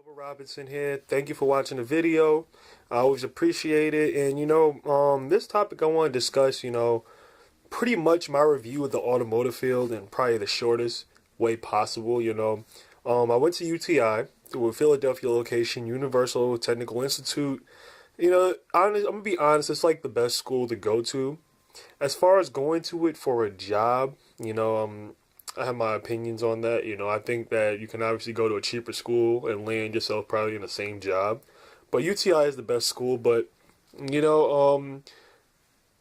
Gilbert Robinson here. Thank you for watching the video. I always appreciate it. And this topic I want to discuss, pretty much my review of the automotive field in probably the shortest way possible. I went to UTI, to a Philadelphia location, Universal Technical Institute. I'm gonna be honest, it's like the best school to go to. As far as going to it for a job, I have my opinions on that. I think that you can obviously go to a cheaper school and land yourself probably in the same job. But UTI is the best school. But, you know, um,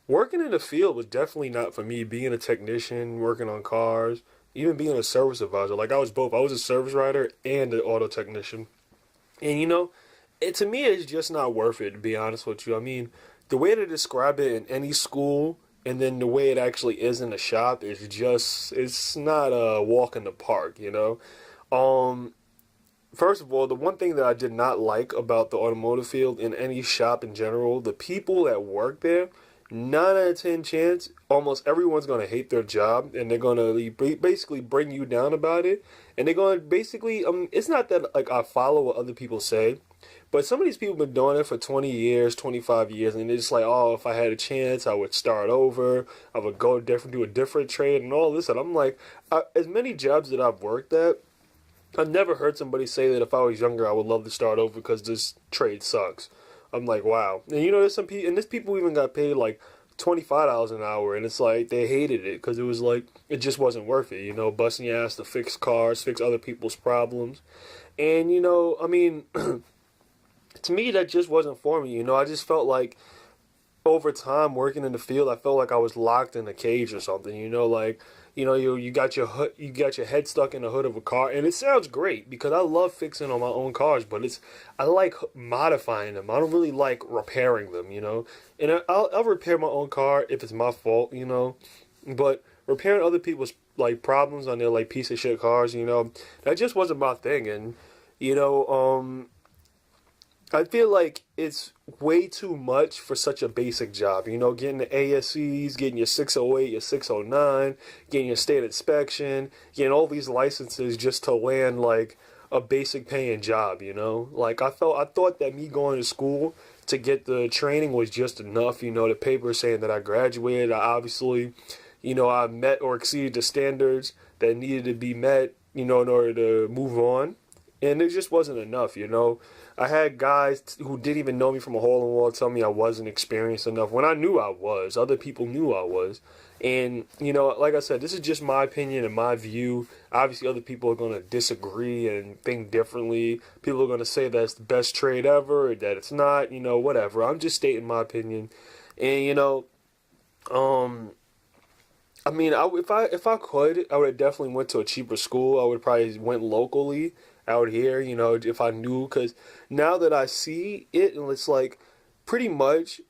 working in the field was definitely not for me. Being a technician, working on cars, even being a service advisor. Like, I was both. I was a service writer and an auto technician. And, to me, it's just not worth it, to be honest with you. I mean, the way to describe it in any school and then the way it actually is in the shop is just, it's not a walk in the park. Um, First of all, the one thing that I did not like about the automotive field in any shop in general, the people that work there, 9 out of 10 chance, almost everyone's gonna hate their job, and they're gonna basically bring you down about it, and they're gonna basically, it's not that like I follow what other people say, but some of these people have been doing it for 20 years, 25 years, and they're just like, oh, if I had a chance, I would start over, I would go different, do a different trade, and all this, and I'm like, as many jobs that I've worked at, I've never heard somebody say that if I was younger, I would love to start over because this trade sucks. I'm like, wow. And there's some people, and there's people even got paid like $25 an hour, and it's like they hated it because it was like it just wasn't worth it. Busting your ass to fix cars, fix other people's problems, and I mean, to me that just wasn't for me. I just felt like over time working in the field, I felt like I was locked in a cage or something. Like you got you got your head stuck in the hood of a car, and it sounds great because I love fixing on my own cars, but I like modifying them. I don't really like repairing them. And I'll repair my own car if it's my fault. But repairing other people's like problems on their like piece of shit cars, that just wasn't my thing. And you know, I feel like it's way too much for such a basic job. Getting the ASCs, getting your 608, your 609, getting your state inspection, getting all these licenses just to land like a basic paying job. Like I thought that me going to school to get the training was just enough. The paper saying that I graduated. I obviously, I met or exceeded the standards that needed to be met, in order to move on. And it just wasn't enough. I had guys who didn't even know me from a hole in the wall tell me I wasn't experienced enough when I knew I was. Other people knew I was. And, like I said, this is just my opinion and my view. Obviously, other people are going to disagree and think differently. People are going to say that it's the best trade ever or that it's not, whatever. I'm just stating my opinion. And, um, I mean, if I could, I would have definitely went to a cheaper school. I would probably went locally out here, if I knew, because now that I see it, and it's like pretty much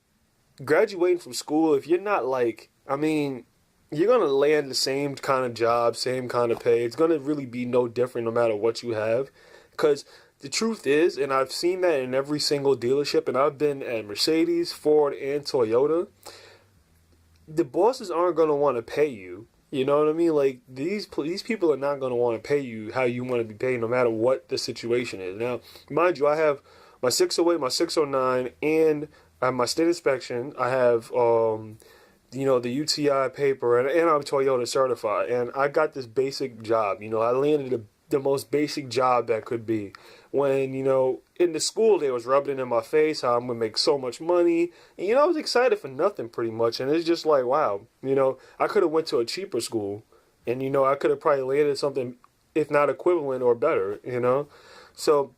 graduating from school, if you're not like, I mean, you're gonna land the same kind of job, same kind of pay. It's gonna really be no different no matter what you have, because the truth is, and I've seen that in every single dealership, and I've been at Mercedes, Ford, and Toyota. The bosses aren't gonna want to pay you. You know what I mean? Like these people are not gonna want to pay you how you want to be paid, no matter what the situation is. Now, mind you, I have my 608, my 609, and I have my state inspection. I have the UTI paper, and I'm Toyota certified. And I got this basic job. I landed the most basic job that could be. When, in the school they was rubbing it in my face how I'm going to make so much money. And, I was excited for nothing pretty much. And it's just like, wow, I could have went to a cheaper school. And, I could have probably landed something, if not equivalent or better. So,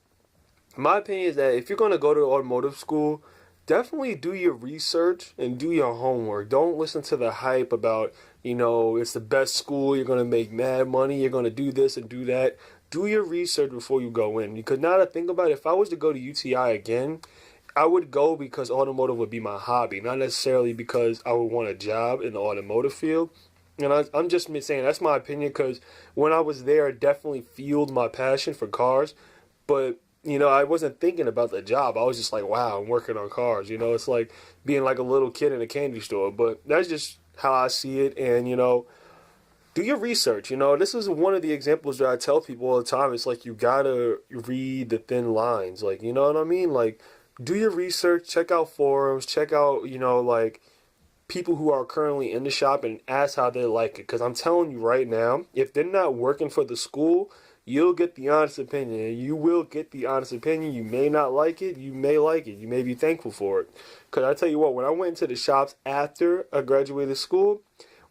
my opinion is that if you're going to go to automotive school, definitely do your research and do your homework. Don't listen to the hype about, it's the best school, you're going to make mad money, you're going to do this and do that. do your research before you go in. Because now that I think about it, if I was to go to UTI again, I would go because automotive would be my hobby, not necessarily because I would want a job in the automotive field. And I'm just saying that's my opinion because when I was there, it definitely fueled my passion for cars. But I wasn't thinking about the job. I was just like, wow, I'm working on cars. It's like being like a little kid in a candy store. But that's just how I see it. And do your research. This is one of the examples that I tell people all the time. It's like you gotta read the thin lines. Like, you know what I mean? Like, do your research, check out forums, check out, like people who are currently in the shop and ask how they like it. Because I'm telling you right now, if they're not working for the school, you'll get the honest opinion. And you will get the honest opinion. You may not like it. You may like it. You may be thankful for it. Because I tell you what, when I went into the shops after I graduated school,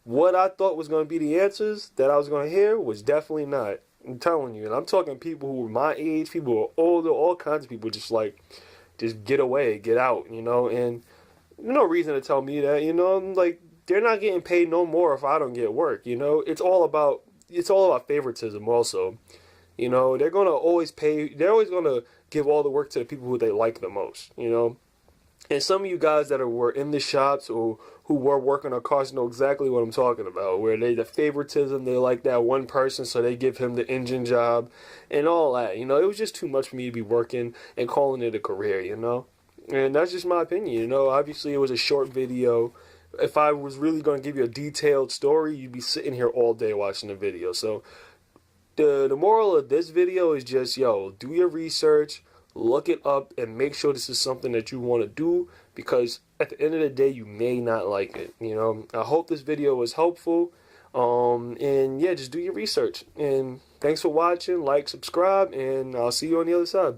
what I thought was going to be the answers that I was going to hear was definitely not. I'm telling you. And I'm talking people who were my age, people who were older, all kinds of people just get away, get out, and no reason to tell me that, like they're not getting paid no more if I don't get work, It's all about favoritism also. They're gonna always pay, they're always gonna give all the work to the people who they like the most, And some of you guys that were in the shops or who were working on cars know exactly what I'm talking about. Where the favoritism, they like that one person, so they give him the engine job and all that. It was just too much for me to be working and calling it a career, And that's just my opinion, Obviously, it was a short video. If I was really going to give you a detailed story, you'd be sitting here all day watching the video. So the moral of this video is just, do your research. Look it up and make sure this is something that you want to do because at the end of the day, you may not like it. I hope this video was helpful. And yeah, just do your research. And thanks for watching. Like, subscribe, and I'll see you on the other side.